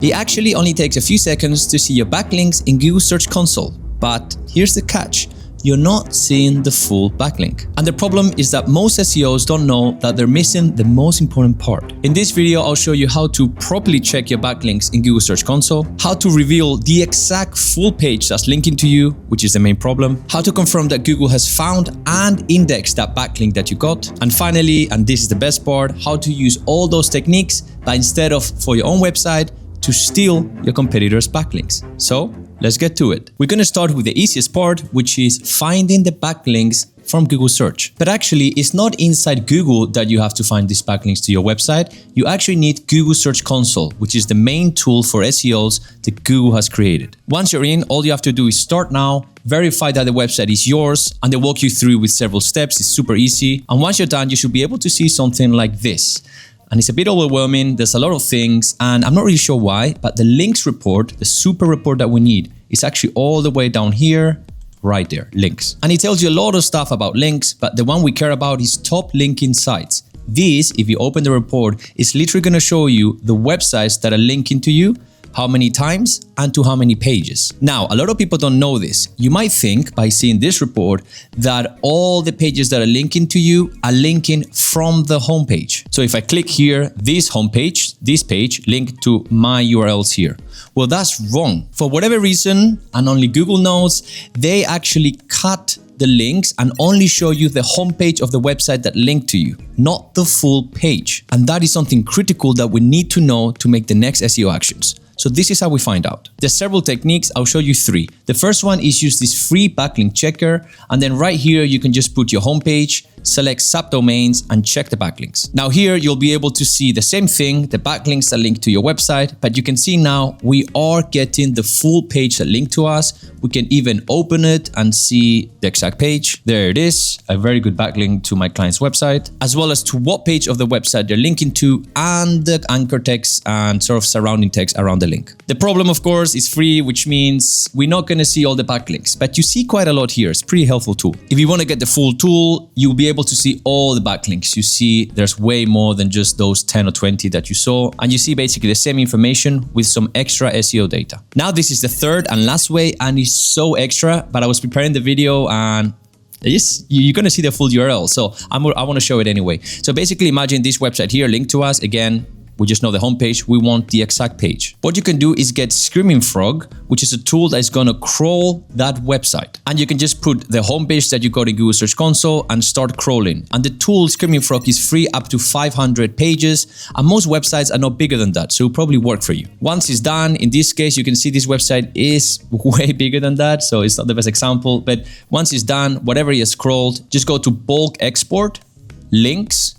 It actually only takes a few seconds to see your backlinks in Google Search Console. But here's the catch. You're not seeing the full backlink. And the problem is that most SEOs don't know that they're missing the most important part. In this video, I'll show you how to properly check your backlinks in Google Search Console, how to reveal the exact full page that's linking to you, which is the main problem, how to confirm that Google has found and indexed that backlink that you got, and finally, and this is the best part, how to use all those techniques, but instead of for your own website, to steal your competitors' backlinks. So let's get to it. We're going to start with the easiest part, which is finding the backlinks from Google Search. But actually, it's not inside Google that you have to find these backlinks to your website. You actually need Google Search Console, which is the main tool for SEOs that Google has created. Once you're in, all you have to do is start now, verify that the website is yours, and they walk you through with several steps. It's super easy. And once you're done, you should be able to see something like this. And it's a bit overwhelming, there's a lot of things, and I'm not really sure why, but the links report, the super report that we need, is actually all the way down here, right there, links. And it tells you a lot of stuff about links, but the one we care about is top linking sites. This, if you open the report, is literally going to show you the websites that are linking to you, how many times, and to how many pages. Now, a lot of people don't know this. You might think by seeing this report that all the pages that are linking to you are linking from the homepage. So if I click here, this homepage, this page linked to my URLs here. Well, that's wrong. For whatever reason, and only Google knows, they actually cut the links and only show you the homepage of the website that linked to you, not the full page. And that is something critical that we need to know to make the next SEO actions. So this is how we find out. There's several techniques, I'll show you three. The first one is use this free backlink checker, and then right here you can just put your homepage, select subdomains, and check the backlinks. Now here you'll be able to see the same thing, the backlinks that link to your website, but you can see now we are getting the full page that linked to us. We can even open it and see the exact page. There it is, a very good backlink to my client's website, as well as to what page of the website they're linking to and the anchor text and sort of surrounding text around the link. The problem, of course, is free, which means we're not going to see all the backlinks, but you see quite a lot here. It's a pretty helpful tool. If you want to get the full tool, you'll be able to see all the backlinks. You see there's way more than just those 10 or 20 that you saw, and you see basically the same information with some extra SEO data. Now this is the third and last way, and it's so extra, but I was preparing the video and you're going to see the full URL, so I want to show it anyway. So basically imagine this website here linked to us. Again, we just know the homepage, we want the exact page. What you can do is get Screaming Frog, which is a tool that is gonna crawl that website. And you can just put the homepage that you got in Google Search Console and start crawling. And the tool Screaming Frog is free up to 500 pages, and most websites are not bigger than that, so it'll probably work for you. Once it's done, in this case, you can see this website is way bigger than that, so it's not the best example, but once it's done, whatever it has crawled, just go to bulk export, links,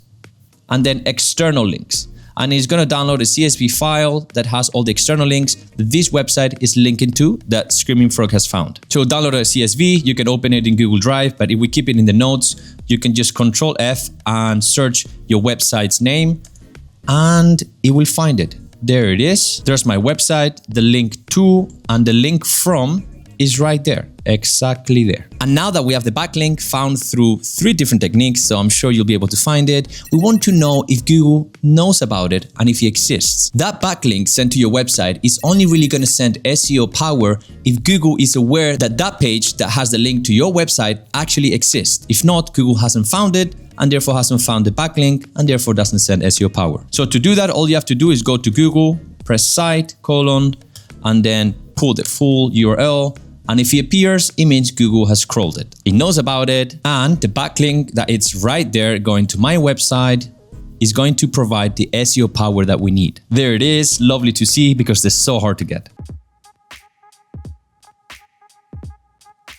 and then external links. And it's going to download a CSV file that has all the external links that this website is linking to that Screaming Frog has found. So download a CSV, you can open it in Google Drive, but if we keep it in the notes, you can just Control F and search your website's name and it will find it. There it is. There's my website, the link to and the link from is right there, exactly there. And now that we have the backlink found through three different techniques, so I'm sure you'll be able to find it, we want to know if Google knows about it and if it exists. That backlink sent to your website is only really going to send SEO power if Google is aware that that page that has the link to your website actually exists. If not, Google hasn't found it and therefore hasn't found the backlink and therefore doesn't send SEO power. So to do that, all you have to do is go to Google, press site, and then pull the full URL. And if it appears, it means Google has crawled it. It knows about it, and the backlink that it's right there going to my website is going to provide the SEO power that we need. There it is, lovely to see because they're so hard to get.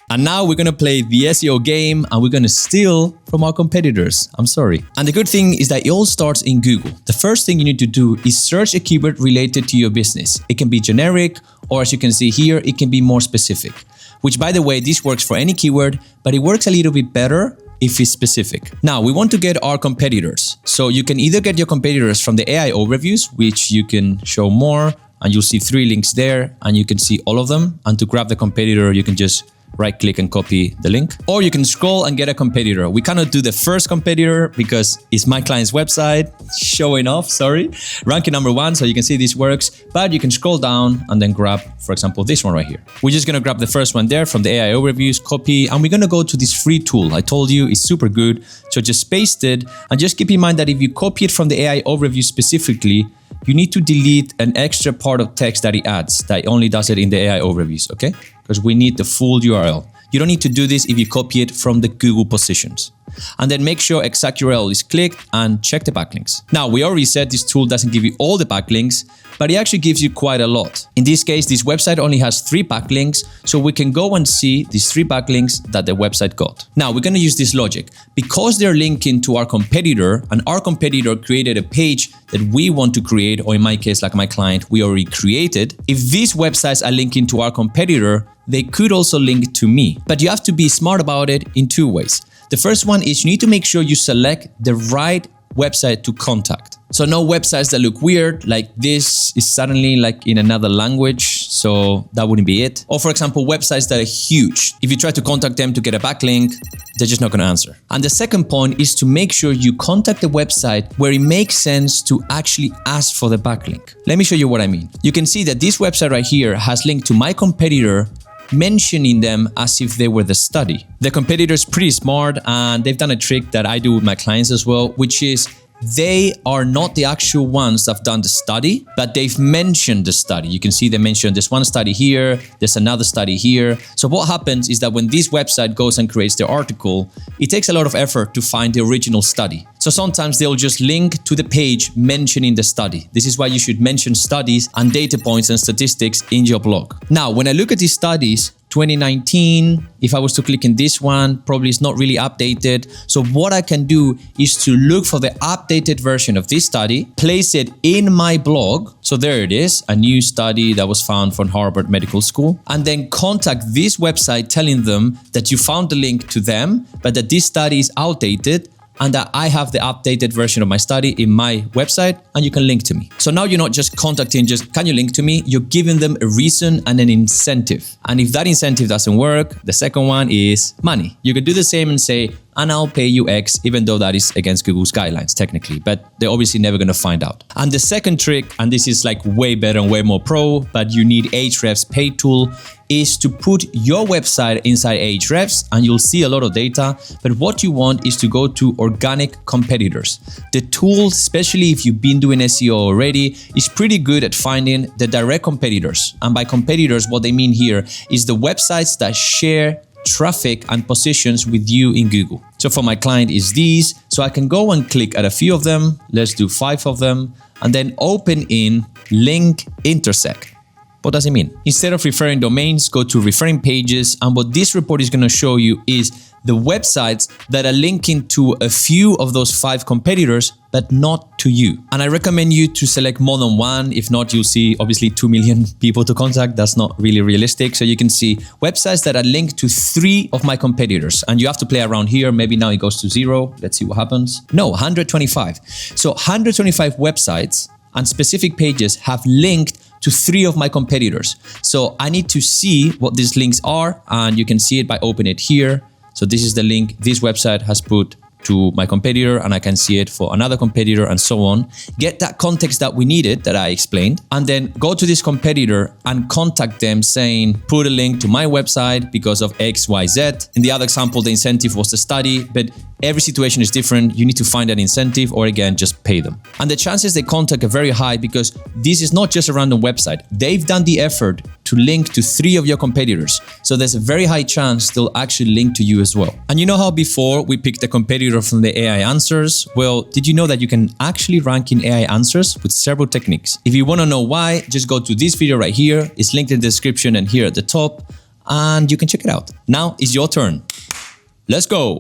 And now we're gonna play the SEO game and we're gonna steal from our competitors. I'm sorry. And the good thing is that it all starts in Google. The first thing you need to do is search a keyword related to your business. It can be generic, or as you can see here, it can be more specific. Which, by the way, this works for any keyword, but it works a little bit better if it's specific. Now, we want to get our competitors. So you can either get your competitors from the AI overviews, which you can show more, and you'll see 3 links there, and you can see all of them. And to grab the competitor, you can just right click and copy the link. Or you can scroll and get a competitor. We cannot do the first competitor because it's my client's website, showing off, sorry. Ranking number 1, so you can see this works, but you can scroll down and then grab, for example, this one right here. We're just gonna grab the first one there from the AI overviews, copy, and we're gonna go to this free tool. I told you it's super good, so just paste it, and just keep in mind that if you copy it from the AI overview specifically, you need to delete an extra part of text that it adds, that only does it in the AI overviews, okay? Because we need the full URL. You don't need to do this if you copy it from the Google positions. And then make sure exact URL is clicked and check the backlinks. Now, we already said this tool doesn't give you all the backlinks, but it actually gives you quite a lot. In this case, this website only has 3 backlinks, so we can go and see these 3 backlinks that the website got. Now, we're gonna use this logic. Because they're linking to our competitor, and our competitor created a page that we want to create, or in my case, like my client, we already created, if these websites are linking to our competitor, they could also link to me. But you have to be smart about it in 2 ways. The first one is you need to make sure you select the right website to contact. So no websites that look weird, like this is suddenly like in another language, so that wouldn't be it. Or for example, websites that are huge. If you try to contact them to get a backlink, they're just not gonna answer. And the second point is to make sure you contact the website where it makes sense to actually ask for the backlink. Let me show you what I mean. You can see that this website right here has linked to my competitor, mentioning them as if they were the study. The competitor is pretty smart, and they've done a trick that I do with my clients as well, which is they are not the actual ones that have done the study, but they've mentioned the study. You can see they mentioned there's one study here, there's another study here. So what happens is that when this website goes and creates their article, it takes a lot of effort to find the original study. So sometimes they'll just link to the page mentioning the study. This is why you should mention studies and data points and statistics in your blog. Now, when I look at these studies, 2019, if I was to click in this one, probably it's not really updated. So what I can do is to look for the updated version of this study, place it in my blog. So there it is, a new study that was found from Harvard Medical School, and then contact this website telling them that you found the link to them, but that this study is outdated, and that I have the updated version of my study in my website, and you can link to me. So now you're not just contacting, just can you link to me? You're giving them a reason and an incentive. And if that incentive doesn't work, the second one is money. You could do the same and say, and I'll pay you X, even though that is against Google's guidelines technically, but they're obviously never gonna find out. And the second trick, and this is like way better and way more pro, but you need Ahrefs paid tool, is to put your website inside Ahrefs, and you'll see a lot of data. But what you want is to go to organic competitors. The tool, especially if you've been doing SEO already, is pretty good at finding the direct competitors. And by competitors, what they mean here is the websites that share traffic and positions with you in Google. So for my client is these, so I can go and click at a few of them. Let's do 5 of them, and then open in link intersect. What does it mean? Instead of referring domains, go to referring pages, and what this report is going to show you is the websites that are linking to a few of those 5 competitors, but not to you. And I recommend you to select more than one. If not, you'll see obviously 2 million people to contact. That's not really realistic. So you can see websites that are linked to 3 of my competitors, and you have to play around here. Maybe now it goes to 0. Let's see what happens. No, 125. So 125 websites and specific pages have linked to 3 of my competitors. So I need to see what these links are, and you can see it by opening it here. So this is the link this website has put to my competitor, and I can see it for another competitor and so on. Get that context that we needed, that I explained, and then go to this competitor and contact them saying, put a link to my website because of X, Y, Z. In the other example, the incentive was the study, but every situation is different. You need to find an incentive, or again, just pay them. And the chances they contact are very high because this is not just a random website. They've done the effort to link to 3 of your competitors. So there's a very high chance they'll actually link to you as well. And you know how before we picked a competitor from the AI answers? Well, did you know that you can actually rank in AI answers with several techniques? If you want to know why, just go to this video right here. It's linked in the description and here at the top, and you can check it out. Now it's your turn. Let's go.